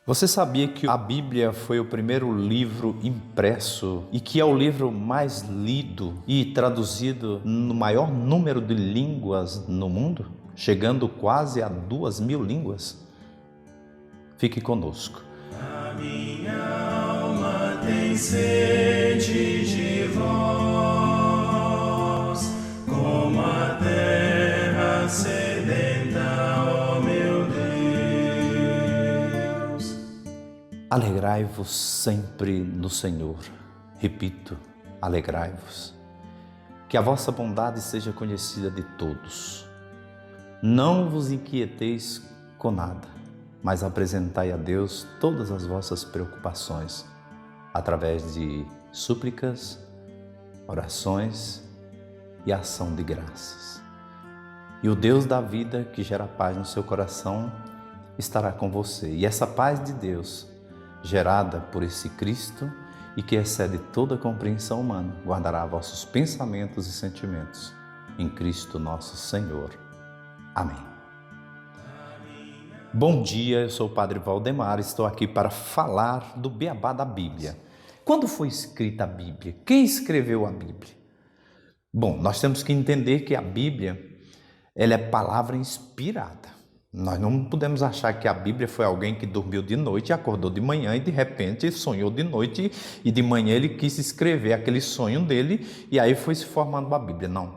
Você sabia que a Bíblia foi o primeiro livro impresso e que é o livro mais lido e traduzido no maior número de línguas no mundo, chegando quase a 2.000 línguas? Fique conosco. A minha alma tem sede de vós, como a terra sedenta, ó meu Deus. Alegrai-vos sempre no Senhor. Repito, alegrai-vos. Que a vossa bondade seja conhecida de todos. Não vos inquieteis com nada, mas apresentai a Deus todas as vossas preocupações, através de súplicas, orações e ação de graças. E o Deus da vida, que gera paz no seu coração, estará com você. E essa paz de Deus, gerada por esse Cristo e que excede toda a compreensão humana, guardará vossos pensamentos e sentimentos em Cristo nosso Senhor. Amém. Bom dia, eu sou o Padre Valdemar, estou aqui para falar do beabá da Bíblia. Quando foi escrita a Bíblia? Quem escreveu a Bíblia? Bom, nós temos que entender que a Bíblia, ela é palavra inspirada. Nós não podemos achar que a Bíblia foi alguém que dormiu de noite e acordou de manhã e de repente sonhou de noite e de manhã ele quis escrever aquele sonho dele e aí foi se formando a Bíblia. Não,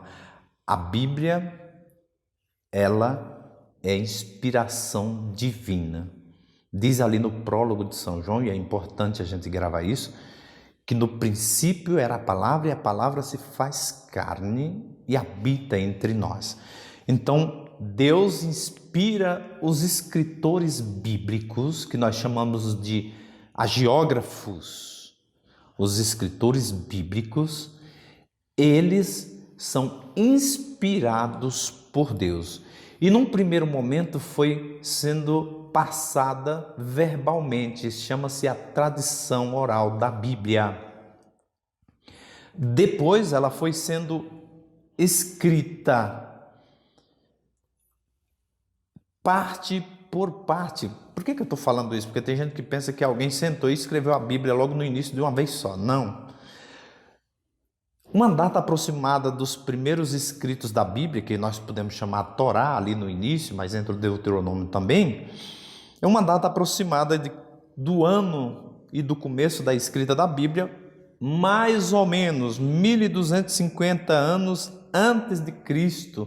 a Bíblia, ela é inspiração divina. Diz ali no prólogo de São João, e é importante a gente gravar isso, que no princípio era a palavra e a palavra se faz carne e habita entre nós. Então, Deus inspira os escritores bíblicos, que nós chamamos de hagiógrafos. Os escritores bíblicos, eles são inspirados por Deus. E num primeiro momento foi sendo passada verbalmente, chama-se a tradição oral da Bíblia. Depois ela foi sendo escrita parte por parte. Por que eu estou falando isso? Porque tem gente que pensa que alguém sentou e escreveu a Bíblia logo no início de uma vez só. Não. Uma data aproximada dos primeiros escritos da Bíblia, que nós podemos chamar Torá ali no início, mas entra o Deuteronômio também, é uma data aproximada do ano e do começo da escrita da Bíblia, mais ou menos 1250 anos antes de Cristo,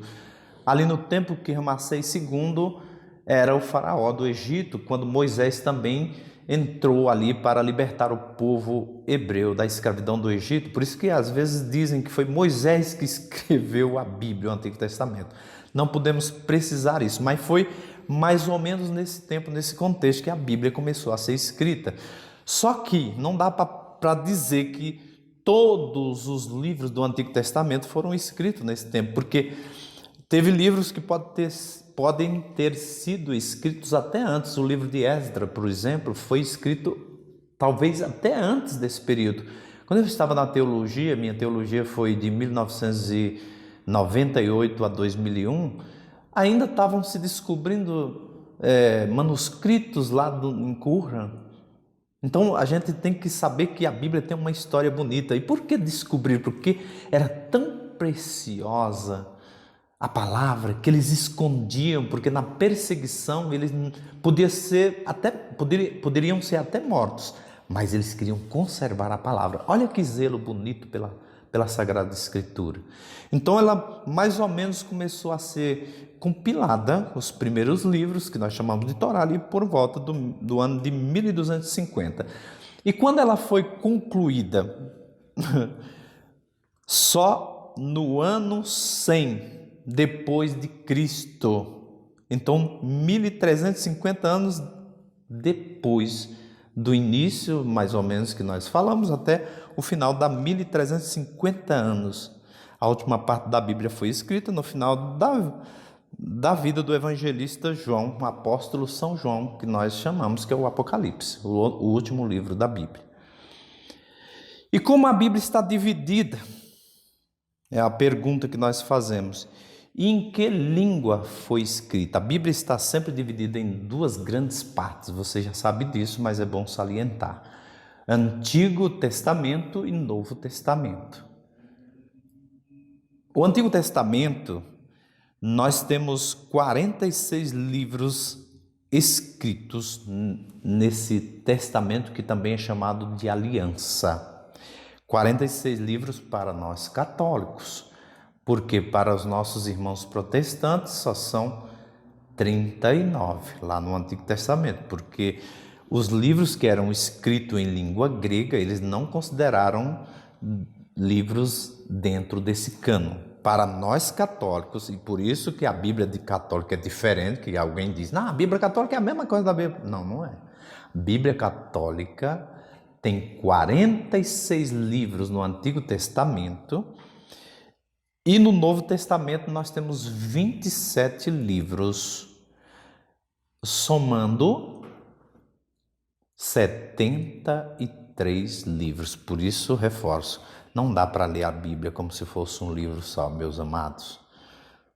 ali no tempo que Ramsés II era o faraó do Egito, quando Moisés também entrou ali para libertar o povo hebreu da escravidão do Egito. Por isso que às vezes dizem que foi Moisés que escreveu a Bíblia, o Antigo Testamento. Não podemos precisar isso, mas foi mais ou menos nesse tempo, nesse contexto, que a Bíblia começou a ser escrita. Só que não dá para dizer que todos os livros do Antigo Testamento foram escritos nesse tempo, porque teve livros que podem ter sido escritos até antes. O livro de Esdras, por exemplo, foi escrito talvez até antes desse período. Quando eu estava na teologia, minha teologia foi de 1998 a 2001, ainda estavam se descobrindo manuscritos lá em Qumran. Então a gente tem que saber que a Bíblia tem uma história bonita. E por que descobrir? Porque era tão preciosa a palavra que eles escondiam, porque na perseguição eles poderiam ser até mortos, mas eles queriam conservar a palavra. Olha que zelo bonito pela Sagrada Escritura. Então ela mais ou menos começou a ser compilada, os primeiros livros, que nós chamamos de Torá, ali por volta do ano de 1250. E quando ela foi concluída, só no ano 100 depois de Cristo, então 1350 anos depois do início, mais ou menos, que nós falamos, até o final da 1350 anos. A última parte da Bíblia foi escrita no final da vida do evangelista João, o apóstolo São João, que nós chamamos, que é o Apocalipse, o último livro da Bíblia. E como a Bíblia está dividida, é a pergunta que nós fazemos. E em que língua foi escrita? A Bíblia está sempre dividida em duas grandes partes, você já sabe disso, mas é bom salientar: Antigo Testamento e Novo Testamento. O Antigo Testamento, nós temos 46 livros escritos nesse testamento que também é chamado de aliança. 46 livros para nós católicos, porque para os nossos irmãos protestantes só são 39 lá no Antigo Testamento, porque os livros que eram escritos em língua grega, eles não consideraram livros dentro desse cânon. Para nós católicos, e por isso que a Bíblia de católica é diferente, que alguém diz, não, a Bíblia católica é a mesma coisa da Bíblia. Não, não é. A Bíblia católica tem 46 livros no Antigo Testamento e no Novo Testamento nós temos 27 livros, somando 73 livros. Por isso, reforço, não dá para ler a Bíblia como se fosse um livro só, meus amados.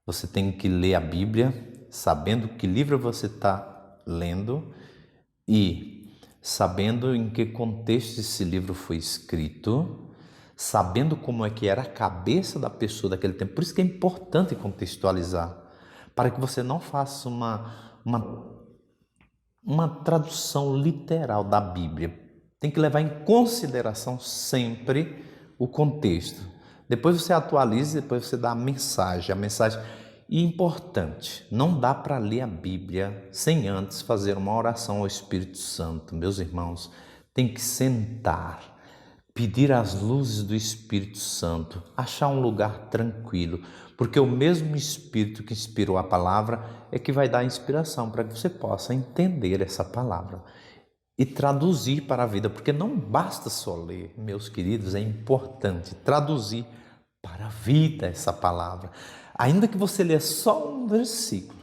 Você tem que ler a Bíblia sabendo que livro você está lendo e sabendo em que contexto esse livro foi escrito, sabendo como é que era a cabeça da pessoa daquele tempo. Por isso que é importante contextualizar, para que você não faça uma tradução literal da Bíblia. Tem que levar em consideração sempre o contexto. Depois você atualiza, depois você dá a mensagem. E importante, não dá para ler a Bíblia sem antes fazer uma oração ao Espírito Santo. Meus irmãos, tem que sentar, pedir as luzes do Espírito Santo, achar um lugar tranquilo, porque o mesmo Espírito que inspirou a palavra é que vai dar inspiração para que você possa entender essa palavra e traduzir para a vida, porque não basta só ler, meus queridos, é importante traduzir para a vida essa palavra. Ainda que você lê só um versículo,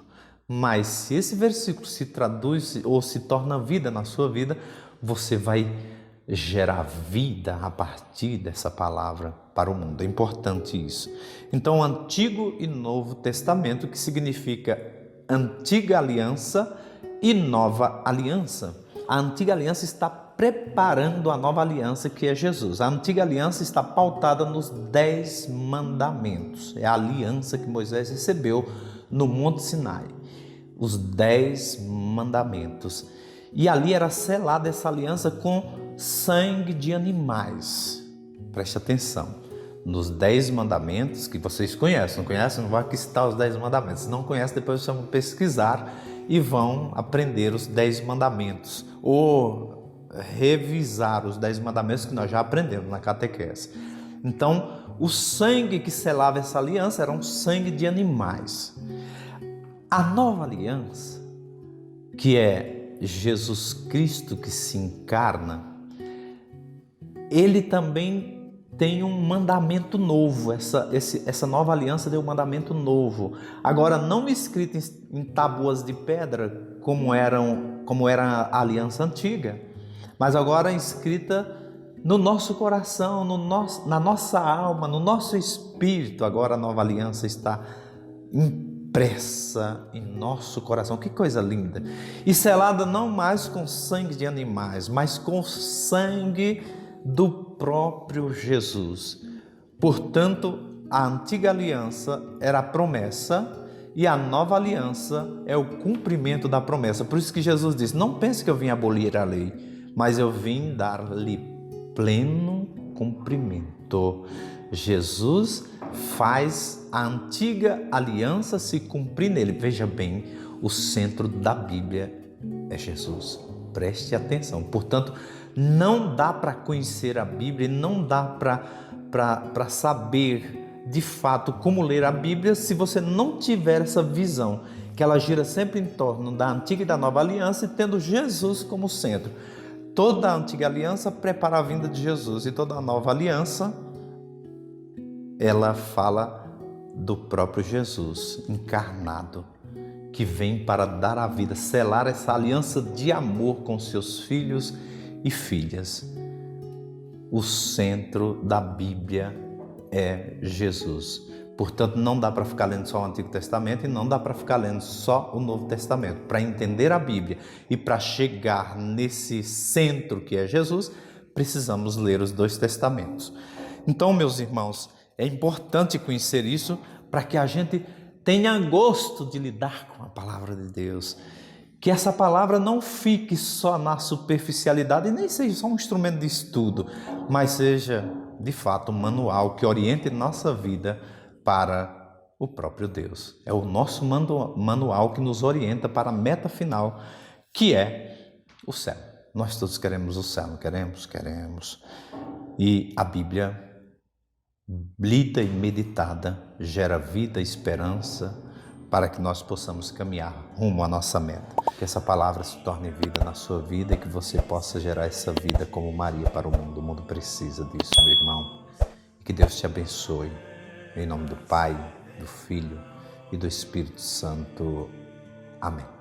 mas se esse versículo se traduz ou se torna vida na sua vida, você vai gerar vida a partir dessa palavra para o mundo. É importante isso. Então, Antigo e Novo Testamento, que significa Antiga Aliança e Nova Aliança. A Antiga Aliança está preparando a Nova Aliança, que é Jesus. A Antiga Aliança está pautada nos 10 mandamentos. É a aliança que Moisés recebeu no Monte Sinai. Os 10 mandamentos. E ali era selada essa aliança com sangue de animais. Preste atenção. Nos 10 mandamentos, que vocês conhecem, não conhecem? Não vou aqui citar os 10 mandamentos. Se não conhecem, depois vocês vão pesquisar e vão aprender os 10 mandamentos, ou revisar os 10 mandamentos que nós já aprendemos na catequese. Então, o sangue que selava essa aliança era um sangue de animais. A nova aliança, que é Jesus Cristo que se encarna, ele também tem um mandamento novo. Essa nova aliança deu um mandamento novo. Agora, não escrito em tábuas de pedra, como era a aliança antiga, mas agora escrita no nosso coração, na nossa alma, no nosso espírito. Agora a nova aliança está impressa em nosso coração. Que coisa linda! E selada não mais com sangue de animais, mas com sangue do próprio Jesus. Portanto, a antiga aliança era a promessa e a nova aliança é o cumprimento da promessa. Por isso que Jesus disse: não pense que eu vim abolir a lei, mas eu vim dar-lhe pleno cumprimento. Jesus faz a antiga aliança se cumprir nele. Veja bem, o centro da Bíblia é Jesus. Preste atenção. Portanto, não dá para conhecer a Bíblia, não dá para saber de fato como ler a Bíblia se você não tiver essa visão, que ela gira sempre em torno da antiga e da nova aliança e tendo Jesus como centro. Toda a antiga aliança prepara a vinda de Jesus e toda a nova aliança, ela fala do próprio Jesus encarnado, que vem para dar a vida, selar essa aliança de amor com seus filhos e filhas. O centro da Bíblia é Jesus. Portanto, não dá para ficar lendo só o Antigo Testamento e não dá para ficar lendo só o Novo Testamento. Para entender a Bíblia e para chegar nesse centro que é Jesus, precisamos ler os dois testamentos. Então, meus irmãos, é importante conhecer isso para que a gente tenha gosto de lidar com a palavra de Deus. Que essa palavra não fique só na superficialidade e nem seja só um instrumento de estudo, mas seja, de fato, um manual que oriente nossa vida para o próprio Deus. É o nosso manual que nos orienta para a meta final, que é o céu. Nós todos queremos o céu, não queremos? Queremos. E a Bíblia, lida e meditada, gera vida e esperança para que nós possamos caminhar rumo à nossa meta. Que essa palavra se torne vida na sua vida e que você possa gerar essa vida como Maria para o mundo. O mundo precisa disso, meu irmão. E que Deus te abençoe. Em nome do Pai, do Filho e do Espírito Santo. Amém.